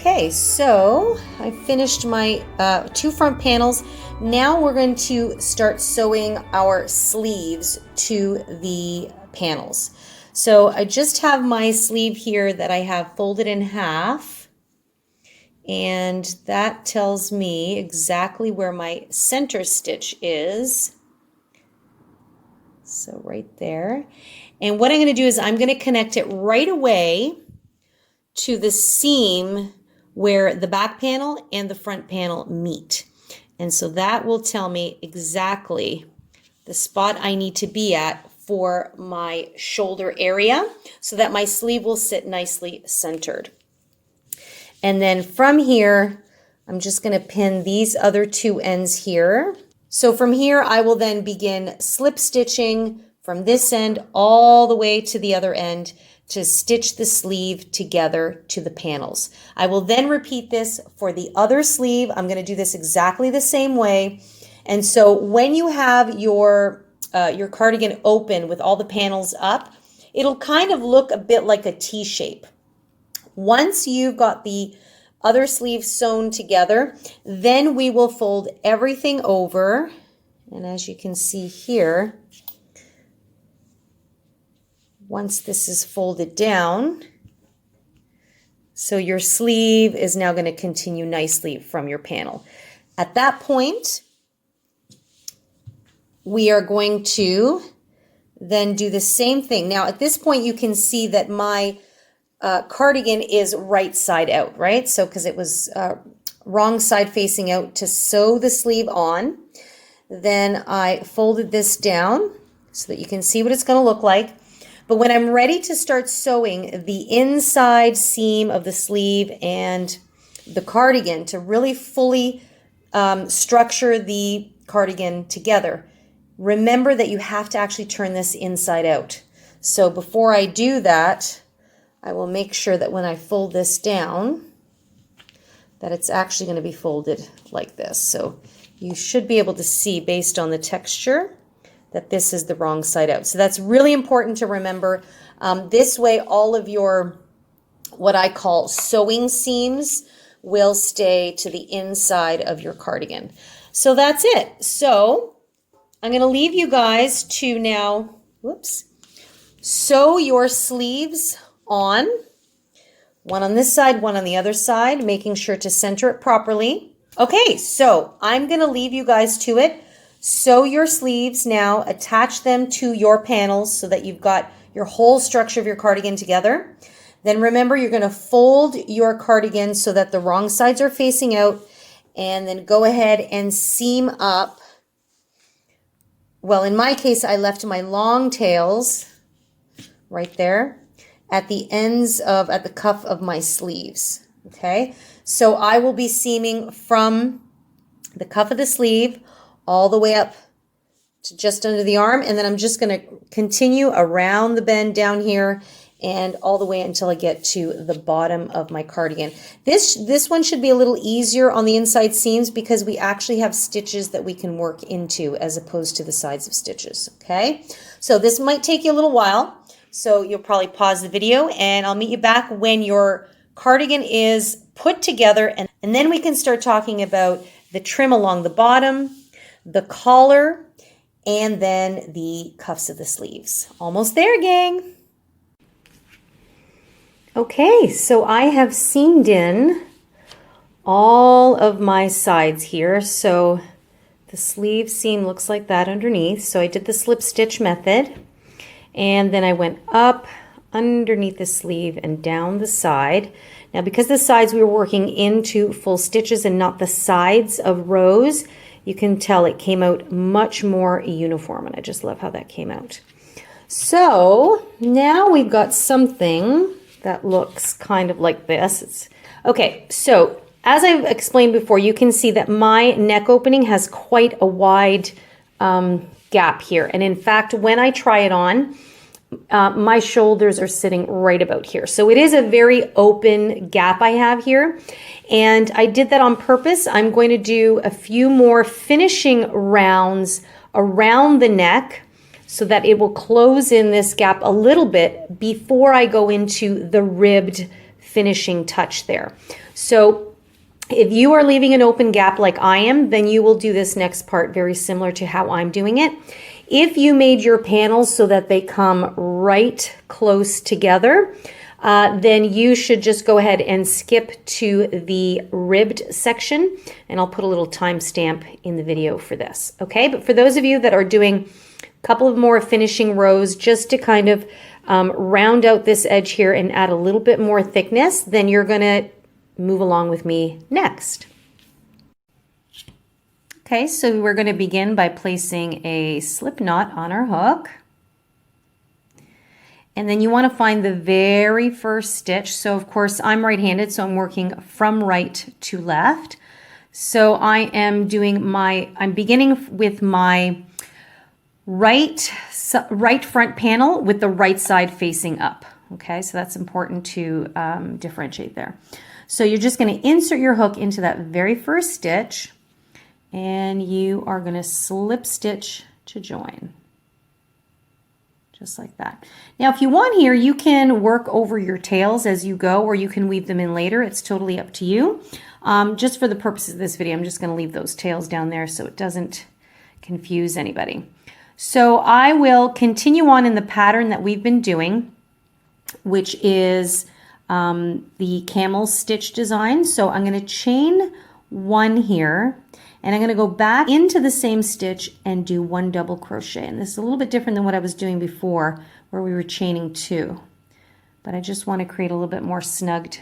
Okay, so I finished my 2 front panels. Now we're going to start sewing our sleeves to the panels. So I just have my sleeve here that I have folded in half, and that tells me exactly where my center stitch is. So right there. And what I'm going to do is I'm going to connect it right away to the seam where the back panel and the front panel meet. And so that will tell me exactly the spot I need to be at for my shoulder area so that my sleeve will sit nicely centered. And then from here, I'm just going to pin these other 2 ends here. So from here, I will then begin slip stitching from this end all the way to the other end to stitch the sleeve together to the panels. I will then repeat this for the other sleeve. I'm going to do this exactly the same way. And so when you have your cardigan open with all the panels up, it'll kind of look a bit like a T shape. Once you've got the other sleeve sewn together, then we will fold everything over. And as you can see here, once this is folded down, so your sleeve is now going to continue nicely from your panel. At that point, we are going to then do the same thing. Now at this point you can see that my cardigan is right side out, right? So because it was wrong side facing out to sew the sleeve on. Then I folded this down so that you can see what it's going to look like. But when I'm ready to start sewing the inside seam of the sleeve and the cardigan to really fully structure the cardigan together, remember that you have to actually turn this inside out. So before I do that, I will make sure that when I fold this down, that it's actually going to be folded like this. So you should be able to see based on the texture that this is the wrong side out. So that's really important to remember. This way, all of your, what I call sewing seams, will stay to the inside of your cardigan. So that's it. So I'm going to leave you guys to now, sew your sleeves on. One on this side, one on the other side, making sure to center it properly. Okay, so I'm going to leave you guys to it. Sew your sleeves now, attach them to your panels so that you've got your whole structure of your cardigan together. Then remember, you're going to fold your cardigan so that the wrong sides are facing out, and then go ahead and seam up. Well, in my case, I left my long tails right there at the ends of, at the cuff of my sleeves. Okay, so I will be seaming from the cuff of the sleeve all the way up to just under the arm, and then I'm just going to continue around the bend down here and all the way until I get to the bottom of my cardigan. This one should be a little easier on the inside seams because we actually have stitches that we can work into as opposed to the sides of stitches. Okay, so this might take you a little while, so you'll probably pause the video and I'll meet you back when your cardigan is put together, and then we can start talking about the trim along the bottom, the collar, and then the cuffs of the sleeves. Almost there, gang. Okay, so I have seamed in all of my sides here. So the sleeve seam looks like that underneath. So I did the slip stitch method, and then I went up underneath the sleeve and down the side. Now, because the sides we were working into full stitches and not the sides of rows, you can tell it came out much more uniform, and I just love how that came out. So now we've got something that looks kind of like this. Okay, so as I've explained before, you can see that my neck opening has quite a wide gap here. And in fact, when I try it on, my shoulders are sitting right about here. So it is a very open gap I have here. And I did that on purpose. I'm going to do a few more finishing rounds around the neck so that it will close in this gap a little bit before I go into the ribbed finishing touch there. So if you are leaving an open gap like I am, then you will do this next part very similar to how I'm doing it. If you made your panels so that they come right close together, then you should just go ahead and skip to the ribbed section, and I'll put a little timestamp in the video for this. Okay, but for those of you that are doing a couple of more finishing rows just to kind of round out this edge here and add a little bit more thickness, then you're going to move along with me next. Okay, so we're going to begin by placing a slip knot on our hook. And then you want to find the very first stitch. So of course I'm right-handed, so I'm working from right to left. So I am doing I'm beginning with my right front panel with the right side facing up. Okay, so that's important to differentiate there. So you're just going to insert your hook into that very first stitch, and you are going to slip stitch to join. Just like that. Now, if you want here, you can work over your tails as you go, or you can weave them in later. It's totally up to you. Just for the purposes of this video, I'm just going to leave those tails down there so it doesn't confuse anybody. So I will continue on in the pattern that we've been doing, which is the camel stitch design. So I'm going to chain one here, and I'm going to go back into the same stitch and do one double crochet. And this is a little bit different than what I was doing before, where we were chaining two. But I just want to create a little bit more snugged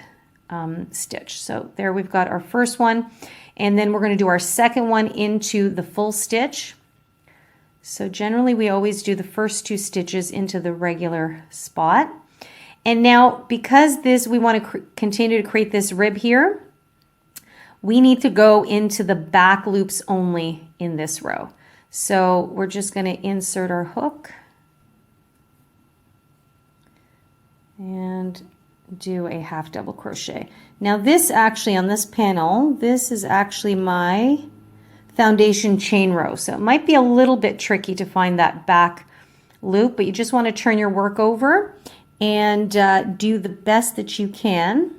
stitch. So there we've got our first one, and then we're going to do our second one into the full stitch. So generally we always do the first two stitches into the regular spot. And now, because we want to continue to create this rib here, we need to go into the back loops only in this row. So we're just going to insert our hook and do a half double crochet. Now this actually, on this panel, this is actually my foundation chain row. So it might be a little bit tricky to find that back loop, but you just want to turn your work over and do the best that you can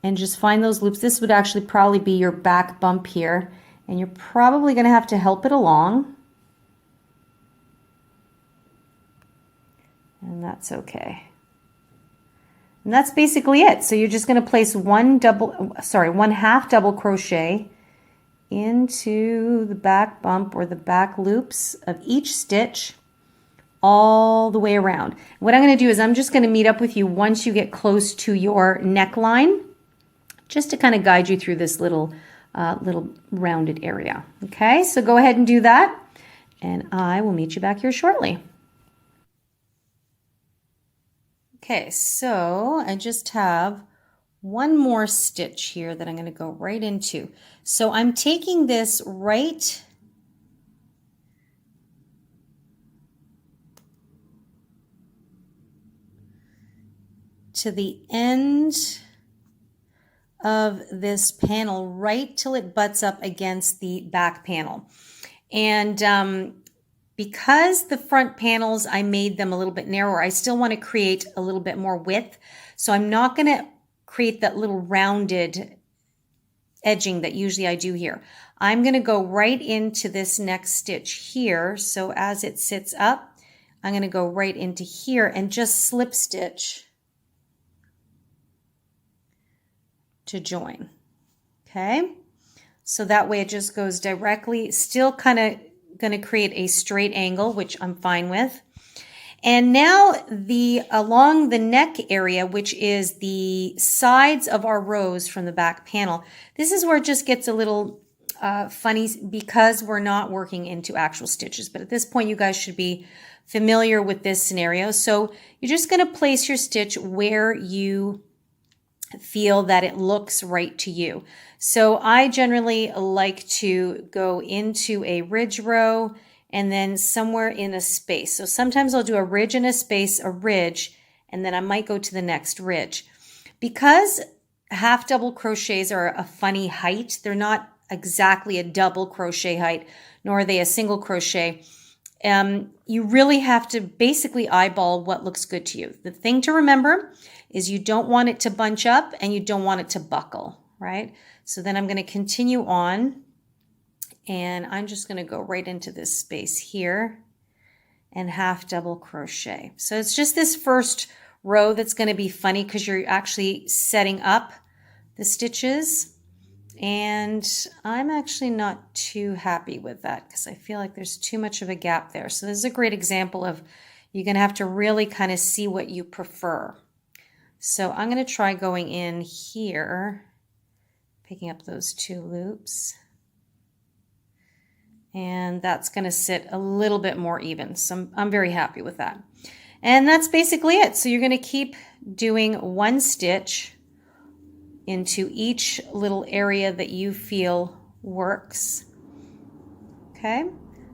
and just find those loops. This would actually probably be your back bump here, and you're probably going to have to help it along, and that's okay. And that's basically it. So you're just going to place one half double crochet into the back bump or the back loops of each stitch all the way around. What I'm going to do is I'm just going to meet up with you once you get close to your neckline, just to kind of guide you through this little rounded area. Okay, so go ahead and do that, and I will meet you back here shortly. Okay, so I just have one more stitch here that I'm going to go right into. So I'm taking this right to the end of this panel, right till it butts up against the back panel. And because the front panels, I made them a little bit narrower, I still want to create a little bit more width. So I'm not going to create that little rounded edging that usually I do here. I'm going to go right into this next stitch here. So as it sits up, I'm going to go right into here and just slip stitch to join. Okay, so that way it just goes directly, still kind of going to create a straight angle, which I'm fine with. And now along the neck area, which is the sides of our rows from the back panel, this is where it just gets a little funny because we're not working into actual stitches. But at this point, you guys should be familiar with this scenario. So you're just going to place your stitch where you feel that it looks right to you. So I generally like to go into a ridge row and then somewhere in a space. So sometimes I'll do a ridge and a space, a ridge, and then I might go to the next ridge. Because half double crochets are a funny height, they're not exactly a double crochet height, nor are they a single crochet. You really have to basically eyeball what looks good to you. The thing to remember is you don't want it to bunch up and you don't want it to buckle, right? So then I'm going to continue on, and I'm just going to go right into this space here and half double crochet. So it's just this first row that's going to be funny because you're actually setting up the stitches. And I'm actually not too happy with that because I feel like there's too much of a gap there. So this is a great example of you're going to have to really kind of see what you prefer. So I'm going to try going in here, picking up those 2 loops. And that's going to sit a little bit more even. So I'm very happy with that. And that's basically it. So you're going to keep doing 1 stitch into each little area that you feel works. Okay,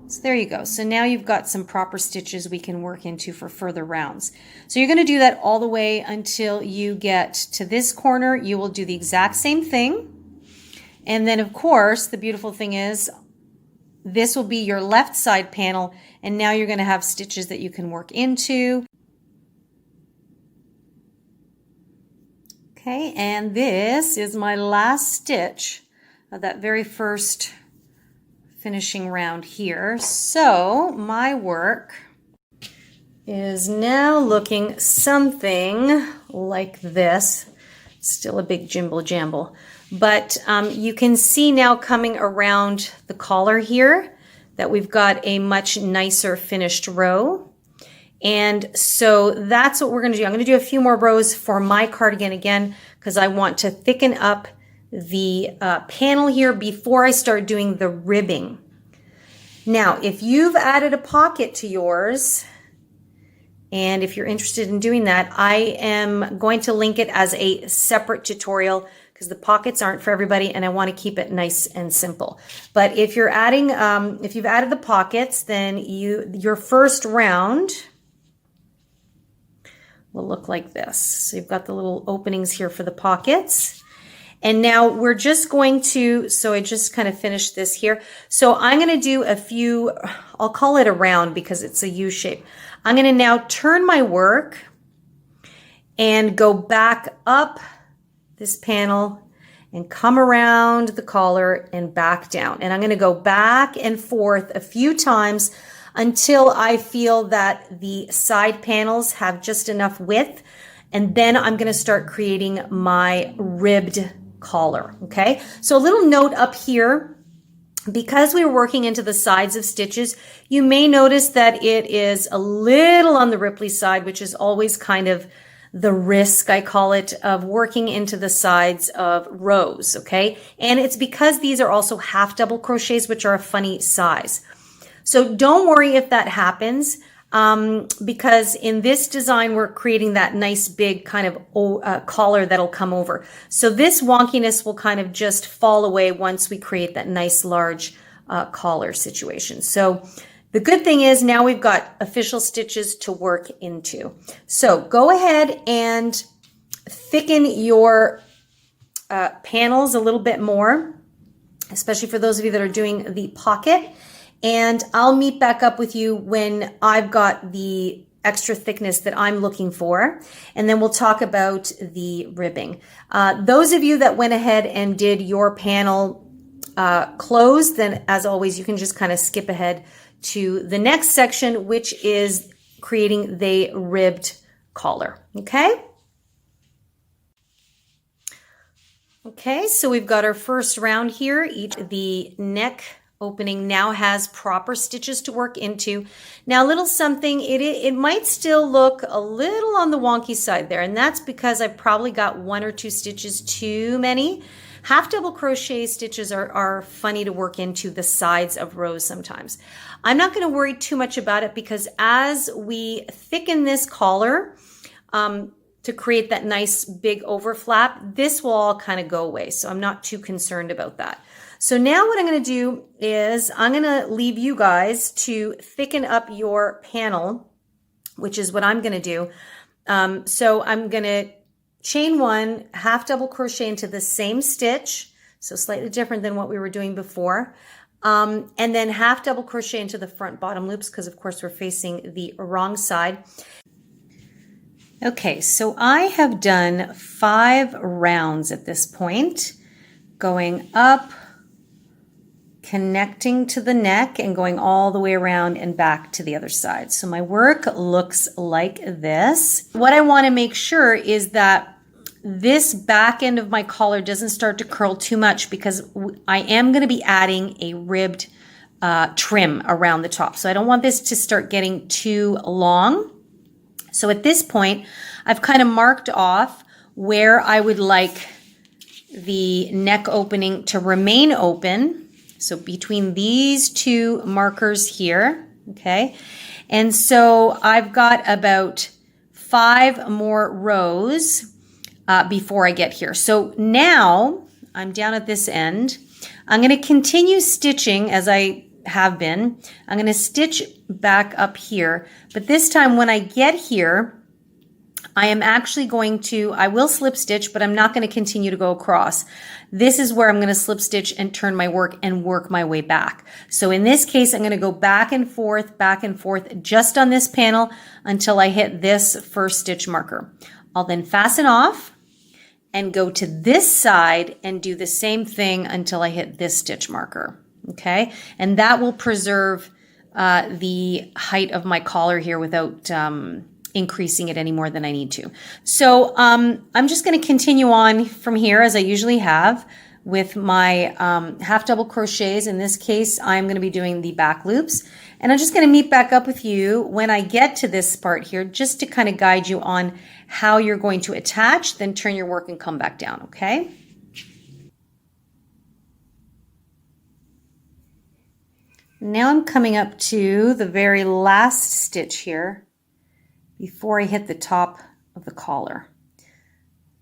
so there you go. So now you've got some proper stitches we can work into for further rounds. So you're going to do that all the way until you get to this corner. You will do the exact same thing. And then of course, the beautiful thing is this will be your left side panel, and now you're going to have stitches that you can work into. Okay, and this is my last stitch of that very first finishing round here. So my work is now looking something like this. Still a big jimble jamble. But you can see now coming around the collar here that we've got a much nicer finished row. And so that's what we're going to do. I'm going to do a few more rows for my cardigan again because I want to thicken up the panel here before I start doing the ribbing. Now, if you've added a pocket to yours, and if you're interested in doing that, I am going to link it as a separate tutorial because the pockets aren't for everybody and I want to keep it nice and simple. But if you're adding, if you've added the pockets, then your first round will look like this. So you've got the little openings here for the pockets. And now we're just going to, so I just kind of finished this here. So I'm going to do a few, I'll call it a round because it's a U shape. I'm going to now turn my work and go back up this panel and come around the collar and back down. And I'm going to go back and forth a few times until I feel that the side panels have just enough width. And then I'm going to start creating my ribbed collar. Okay, so a little note up here, because we're working into the sides of stitches, you may notice that it is a little on the Ripley side, which is always kind of the risk, I call it, of working into the sides of rows. Okay, and it's because these are also half double crochets, which are a funny size. So don't worry if that happens, because in this design, we're creating that nice big kind of collar that'll come over. So this wonkiness will kind of just fall away once we create that nice large collar situation. So the good thing is now we've got official stitches to work into. So go ahead and thicken your panels a little bit more, especially for those of you that are doing the pocket. And I'll meet back up with you when I've got the extra thickness that I'm looking for. And then we'll talk about the ribbing. Those of you that went ahead and did your panel closed, then as always, you can just kind of skip ahead to the next section, which is creating the ribbed collar. Okay? Okay, so we've got our first round here. The neck opening now has proper stitches to work into. Now, a little something, it might still look a little on the wonky side there, and that's because I've probably got 1 or 2 stitches too many. Half double crochet stitches are funny to work into the sides of rows sometimes. I'm not going to worry too much about it because as we thicken this collar to create that nice big overflap, this will all kind of go away. So I'm not too concerned about that. So now what I'm going to do is I'm going to leave you guys to thicken up your panel, which is what I'm going to do. So I'm going to chain one, half double crochet into the same stitch, so slightly different than what we were doing before, and then half double crochet into the front bottom loops because of course we're facing the wrong side. Okay, so I have done 5 rounds at this point, going up, connecting to the neck and going all the way around and back to the other side. So my work looks like this. What I want to make sure is that this back end of my collar doesn't start to curl too much because I am going to be adding a ribbed trim around the top. So I don't want this to start getting too long. So at this point, I've kind of marked off where I would like the neck opening to remain open. So between these 2 markers here, okay? And so I've got about 5 more rows before I get here. So now I'm down at this end. I'm going to continue stitching as I have been. I'm going to stitch back up here, but this time when I get here, I am actually going to, I will slip stitch, but I'm not going to continue to go across. This is where I'm going to slip stitch and turn my work and work my way back. So in this case, I'm going to go back and forth just on this panel until I hit this first stitch marker. I'll then fasten off and go to this side and do the same thing until I hit this stitch marker. Okay, and that will preserve the height of my collar here without increasing it any more than I need to. So I'm just going to continue on from here as I usually have with my half double crochets. In this case, I'm going to be doing the back loops, and I'm just going to meet back up with you when I get to this part here, just to kind of guide you on how you're going to attach, then turn your work and come back down, okay? Now I'm coming up to the very last stitch here before I hit the top of the collar.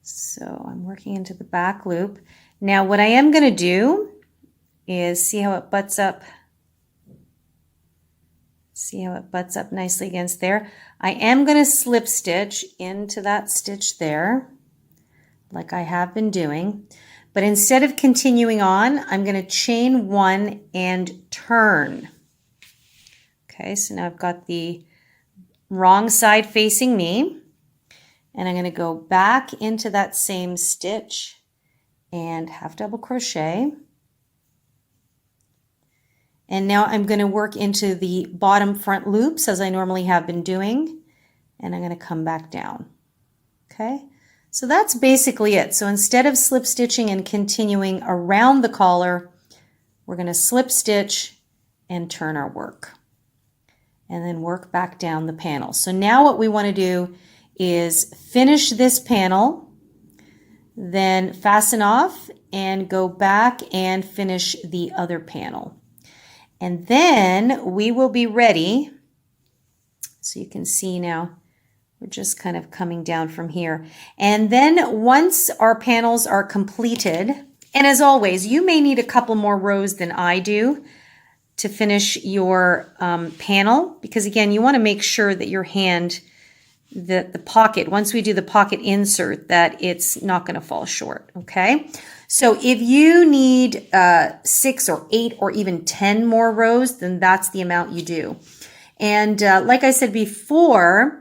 So I'm working into the back loop. Now what I am going to do is see how it butts up. See how it butts up nicely against there. I am going to slip stitch into that stitch there, like I have been doing. But instead of continuing on, I'm going to chain 1 and turn. Okay, so now I've got the wrong side facing me, and I'm going to go back into that same stitch and half double crochet. And now I'm going to work into the bottom front loops as I normally have been doing, and I'm going to come back down. Okay, so that's basically it. So instead of slip stitching and continuing around the collar, we're going to slip stitch and turn our work, and then work back down the panel. So now what we want to do is finish this panel, then fasten off and go back and finish the other panel. And then we will be ready. So you can see now we're just kind of coming down from here. And then once our panels are completed, and as always, you may need a couple more rows than I do to finish your panel, because again, you want to make sure that your hand, the pocket, once we do the pocket insert, that it's not going to fall short, okay? So if you need 6 or 8 or even 10 more rows, then that's the amount you do. And like I said before,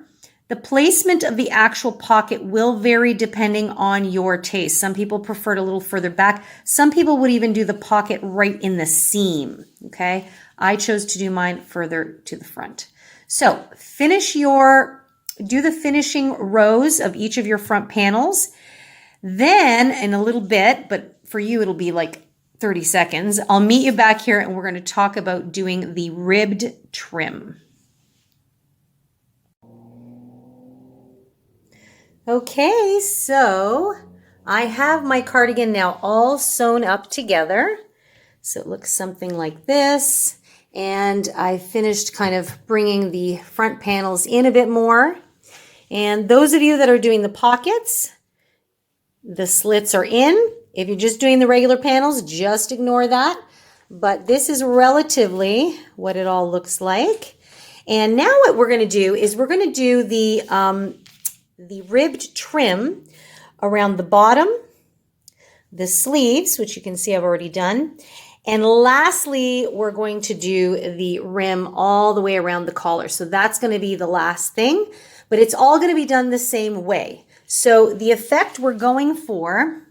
the placement of the actual pocket will vary depending on your taste. Some people prefer it a little further back. Some people would even do the pocket right in the seam, okay? I chose to do mine further to the front. So do the finishing rows of each of your front panels. Then in a little bit, but for you it'll be like 30 seconds, I'll meet you back here and we're going to talk about doing the ribbed trim. Okay, so I have my cardigan now all sewn up together. So it looks something like this. And I finished kind of bringing the front panels in a bit more. And those of you that are doing the pockets, the slits are in. If you're just doing the regular panels, just ignore that. But this is relatively what it all looks like. And now what we're going to do is we're going to do the ribbed trim around the bottom, the sleeves, which you can see I've already done. And lastly, we're going to do the rim all the way around the collar. So that's going to be the last thing, but it's all going to be done the same way. So the effect we're going for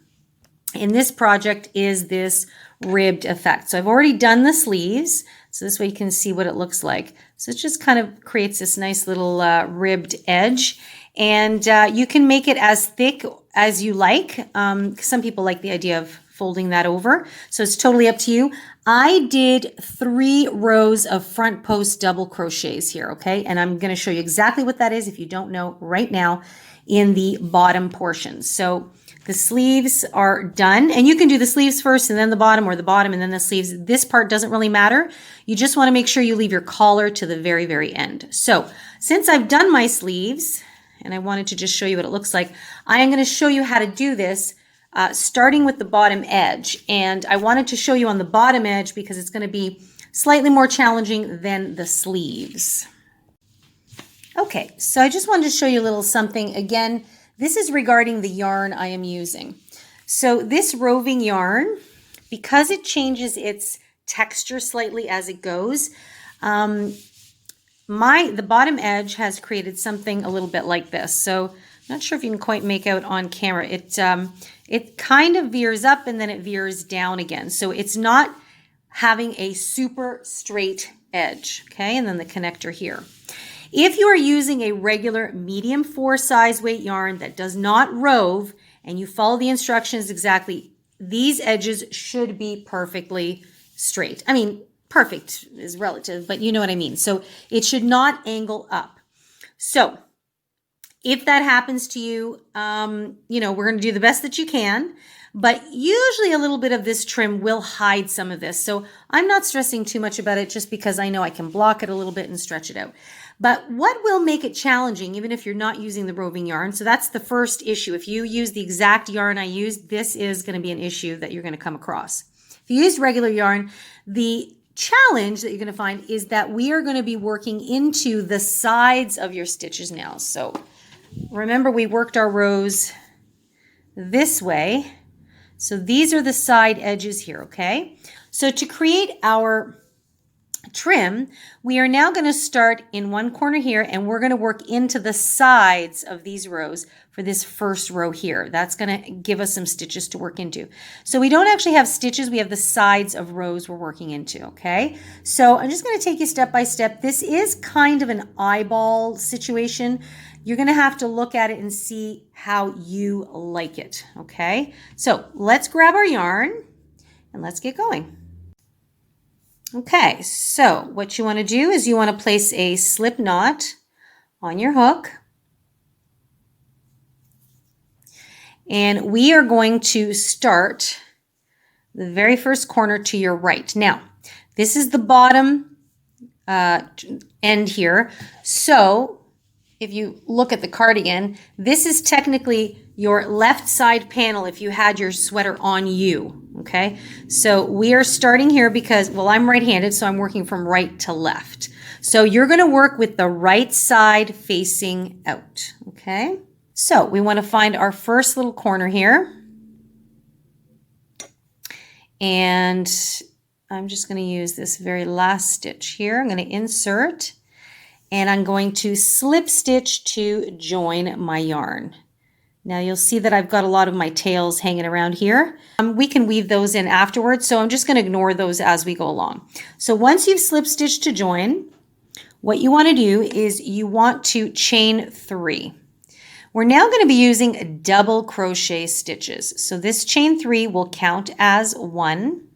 in this project is this ribbed effect. So I've already done the sleeves. So this way you can see what it looks like. So it just kind of creates this nice little ribbed edge. And you can make it as thick as you like. Some people like the idea of folding that over. So it's totally up to you. I did 3 rows of front post double crochets here, okay? And I'm going to show you exactly what that is if you don't know right now in the bottom portion. So the sleeves are done, and you can do the sleeves first and then the bottom, or the bottom and then the sleeves. This part doesn't really matter. You just want to make sure you leave your collar to the very, very end. So since I've done my sleeves, and I wanted to just show you what it looks like, I am going to show you how to do this starting with the bottom edge. And I wanted to show you on the bottom edge because it's going to be slightly more challenging than the sleeves. Okay, so I just wanted to show you a little something. Again, this is regarding the yarn I am using. So this roving yarn, because it changes its texture slightly as it goes, the bottom edge has created something a little bit like this. So I'm not sure if you can quite make out on camera. It kind of veers up and then it veers down again. So it's not having a super straight edge, okay? And then the connector here. If you are using a regular medium 4 size weight yarn that does not rove and you follow the instructions exactly, these edges should be perfectly straight. I mean, perfect is relative, but you know what I mean. So it should not angle up. So if that happens to you, we're going to do the best that you can, but usually a little bit of this trim will hide some of this. So I'm not stressing too much about it just because I know I can block it a little bit and stretch it out. But what will make it challenging, even if you're not using the roving yarn? So that's the first issue. If you use the exact yarn I used, this is going to be an issue that you're going to come across. If you use regular yarn, the challenge that you're going to find is that we are going to be working into the sides of your stitches now. So remember, we worked our rows this way. So these are the side edges here, okay? So to create our trim, we are now going to start in one corner here, and we're going to work into the sides of these rows for this first row here. That's going to give us some stitches to work into. So we don't actually have stitches, we have the sides of rows we're working into, okay? So I'm just going to take you step by step. This is kind of an eyeball situation. You're going to have to look at it and see how you like it, okay? So let's grab our yarn and let's get going. Okay, so what you want to do is you want to place a slip knot on your hook. And we are going to start the very first corner to your right. Now, this is the bottom end here. So if you look at the cardigan, this is technically your left side panel if you had your sweater on you, okay? So we are starting here because, well, I'm right-handed, so I'm working from right to left. So you're going to work with the right side facing out, okay? So we want to find our first little corner here. And I'm just going to use this very last stitch here. I'm going to insert, and I'm going to slip stitch to join my yarn. Now you'll see that I've got a lot of my tails hanging around here. We can weave those in afterwards, so I'm just going to ignore those as we go along. So once you've slip stitched to join, what you want to do is you want to chain 3. We're now going to be using double crochet stitches. So this chain 3 will count as 1.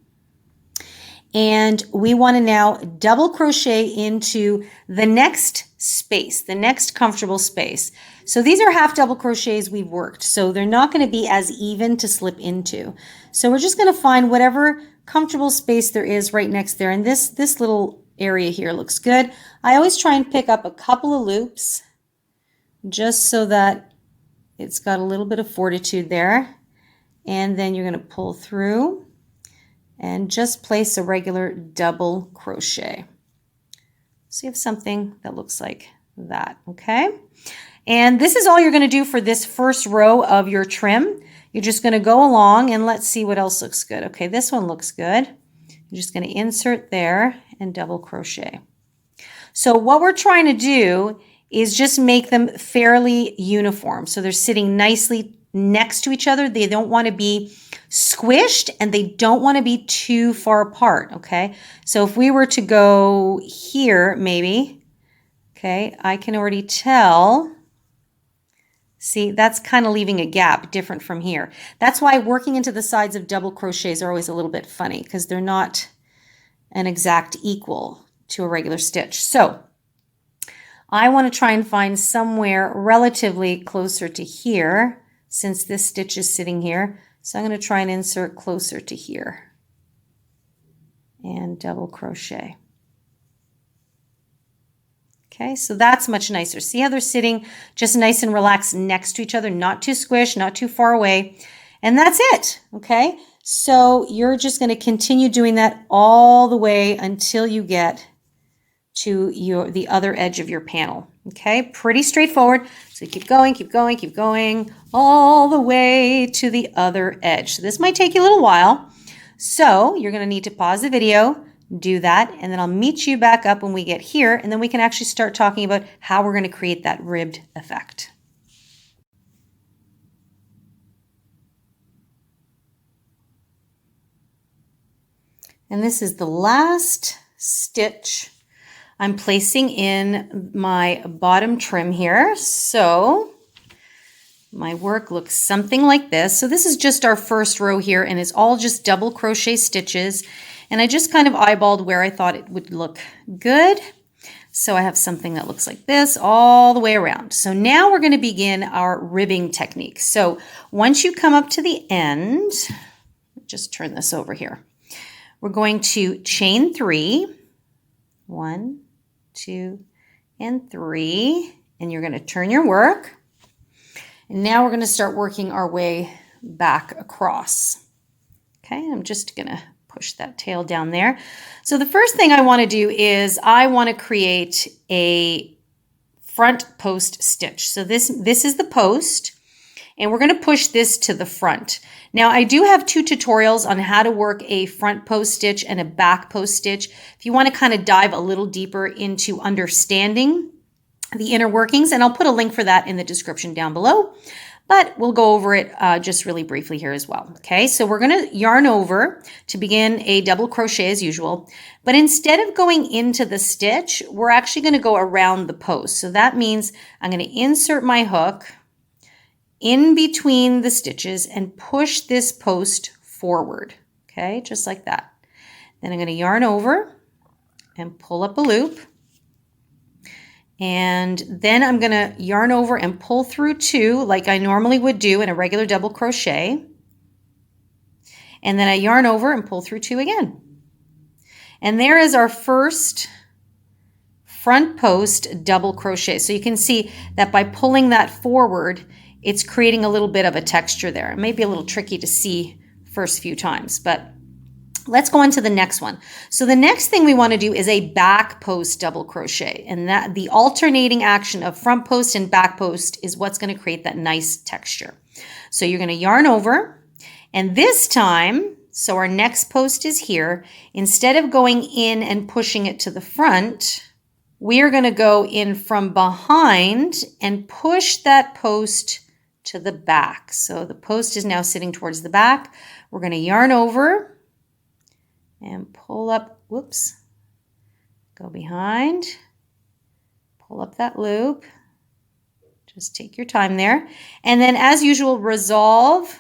And we want to now double crochet into the next space, the next comfortable space. So these are half double crochets we've worked, so they're not going to be as even to slip into. So we're just going to find whatever comfortable space there is right next there. And this little area here looks good. I always try and pick up a couple of loops just so that it's got a little bit of fortitude there. and then you're going to pull through and just place a regular double crochet. So you have something that looks like that, okay? And this is all you're going to do for this first row of your trim. You're just going to go along and let's see what else looks good. Okay, this one looks good. You're just going to insert there and double crochet. So what we're trying to do is just make them fairly uniform. So they're sitting nicely next to each other. They don't want to be squished and they don't want to be too far apart, okay? So if we were to go here, maybe, okay, I can already tell. See, that's kind of leaving a gap different from here. That's why working into the sides of double crochets are always a little bit funny because they're not an exact equal to a regular stitch. So I want to try and find somewhere relatively closer to here since this stitch is sitting here. So I'm going to try and insert closer to here and double crochet. Okay, so that's much nicer. See how they're sitting just nice and relaxed next to each other, not too squished, not too far away. And that's it, okay? So you're just going to continue doing that all the way until you get to the other edge of your panel, okay? Pretty straightforward. So keep going, keep going, keep going, all the way to the other edge. So this might take you a little while. So you're going to need to pause the video, do that, and then I'll meet you back up when we get here, and then we can actually start talking about how we're going to create that ribbed effect. And this is the last stitch I'm placing in my bottom trim here. So my work looks something like this. So this is just our first row here, and it's all just double crochet stitches. And I just kind of eyeballed where I thought it would look good. So I have something that looks like this all the way around. So now we're going to begin our ribbing technique. So once you come up to the end, just turn this over here. We're going to chain 3, 1, 2, and 3, and you're going to turn your work. And now we're going to start working our way back across. Okay, I'm just going to push that tail down there. So the first thing I want to do is I want to create a front post stitch. So this is the post, and we're going to push this to the front. Now I do have 2 tutorials on how to work a front post stitch and a back post stitch. If you want to kind of dive a little deeper into understanding the inner workings, and I'll put a link for that in the description down below, but we'll go over it just really briefly here as well. Okay, so we're going to yarn over to begin a double crochet as usual, but instead of going into the stitch, we're actually going to go around the post. So that means I'm going to insert my hook in between the stitches and push this post forward. Okay, just like that. Then I'm going to yarn over and pull up a loop. And then I'm going to yarn over and pull through 2 like I normally would do in a regular double crochet. And then I yarn over and pull through 2 again. And there is our first front post double crochet. So you can see that by pulling that forward, it's creating a little bit of a texture there. It may be a little tricky to see first few times, but let's go on to the next one. So the next thing we want to do is a back post double crochet, and that the alternating action of front post and back post is what's going to create that nice texture. So you're going to yarn over, and this time, so our next post is here, instead of going in and pushing it to the front, we are going to go in from behind and push that post to the back. So the post is now sitting towards the back. We're going to yarn over and pull up, whoops, go behind, pull up that loop, just take your time there, and then as usual resolve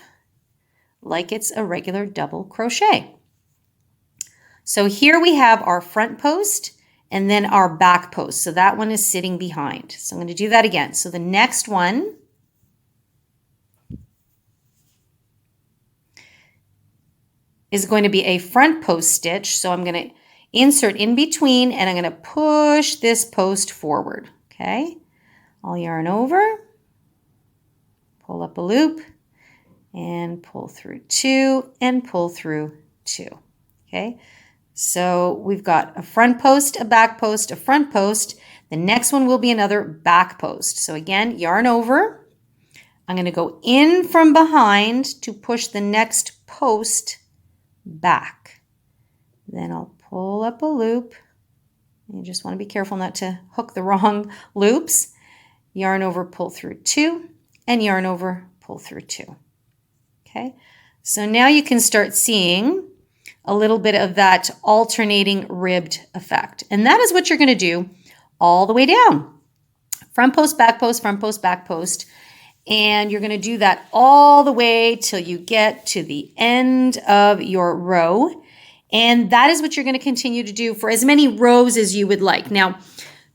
like it's a regular double crochet. So here we have our front post and then our back post, so that one is sitting behind. So I'm going to do that again. So the next one is going to be a front post stitch. So I'm going to insert in between and I'm going to push this post forward. Okay, I'll yarn over, pull up a loop, and pull through 2 and pull through 2. Okay, so we've got a front post, a back post, a front post. The next one will be another back post. So again, yarn over. I'm going to go in from behind to push the next post back. Then I'll pull up a loop. You just want to be careful not to hook the wrong loops. Yarn over, pull through 2, and yarn over, pull through 2. Okay, so now you can start seeing a little bit of that alternating ribbed effect. And that is what you're going to do all the way down. Front post, back post, front post, back post. And you're going to do that all the way till you get to the end of your row. And that is what you're going to continue to do for as many rows as you would like. Now,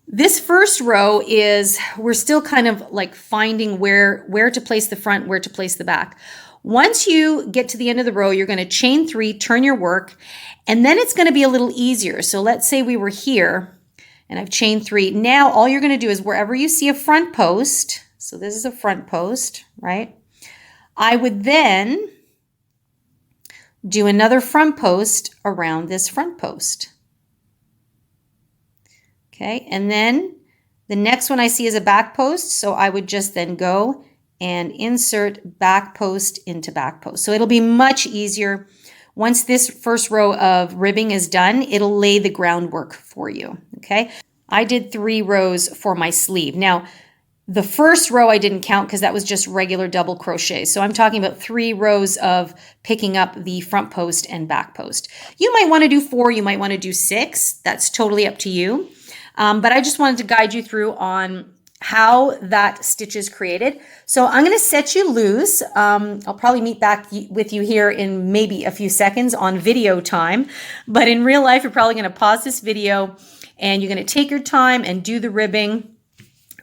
this first row is, we're still kind of like finding where to place the front, where to place the back. Once you get to the end of the row, you're going to chain 3, turn your work, and then it's going to be a little easier. So let's say we were here and I've chained 3. Now all you're going to do is wherever you see a front post, so this is a front post, right? I would then do another front post around this front post. Okay, and then the next one I see is a back post, so I would just then go and insert back post into back post. So it'll be much easier. Once this first row of ribbing is done, it'll lay the groundwork for you, okay? I did 3 rows for my sleeve. Now, the first row I didn't count because that was just regular double crochet. So I'm talking about 3 rows of picking up the front post and back post. You might want to do 4, you might want to do 6. That's totally up to you. But I just wanted to guide you through on how that stitch is created. So I'm going to set you loose. I'll probably meet back with you here in maybe a few seconds on video time. But in real life, you're probably going to pause this video and you're going to take your time and do the ribbing.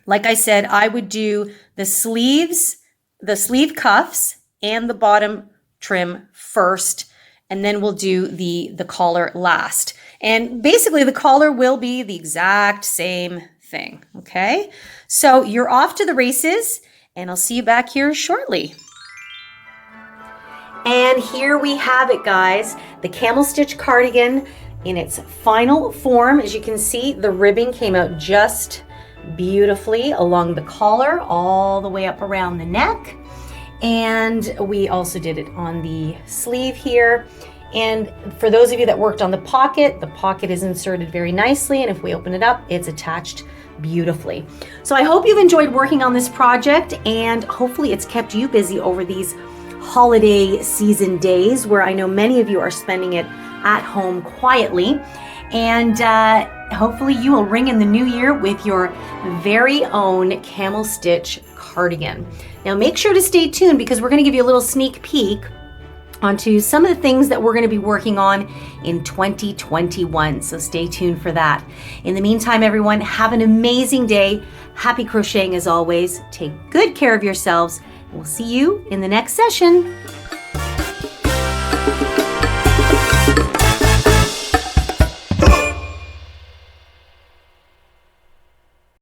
Like I said, I would do the sleeves, the sleeve cuffs, and the bottom trim first, and then we'll do the collar last. And basically the collar will be the exact same thing, okay? So you're off to the races, and I'll see you back here shortly. And here we have it, guys, the camel stitch cardigan in its final form. As you can see, the ribbing came out just beautifully along the collar all the way up around the neck, and we also did it on the sleeve here. And for those of you that worked on the pocket is inserted very nicely, and if we open it up, it's attached beautifully. So I hope you've enjoyed working on this project, and hopefully it's kept you busy over these holiday season days where I know many of you are spending it at home quietly. And hopefully you will ring in the new year with your very own camel stitch cardigan. Now make sure to stay tuned because we're going to give you a little sneak peek onto some of the things that we're going to be working on in 2021. So stay tuned for that. In the meantime, everyone, have an amazing day. Happy crocheting as always. Take good care of yourselves. We'll see you in the next session.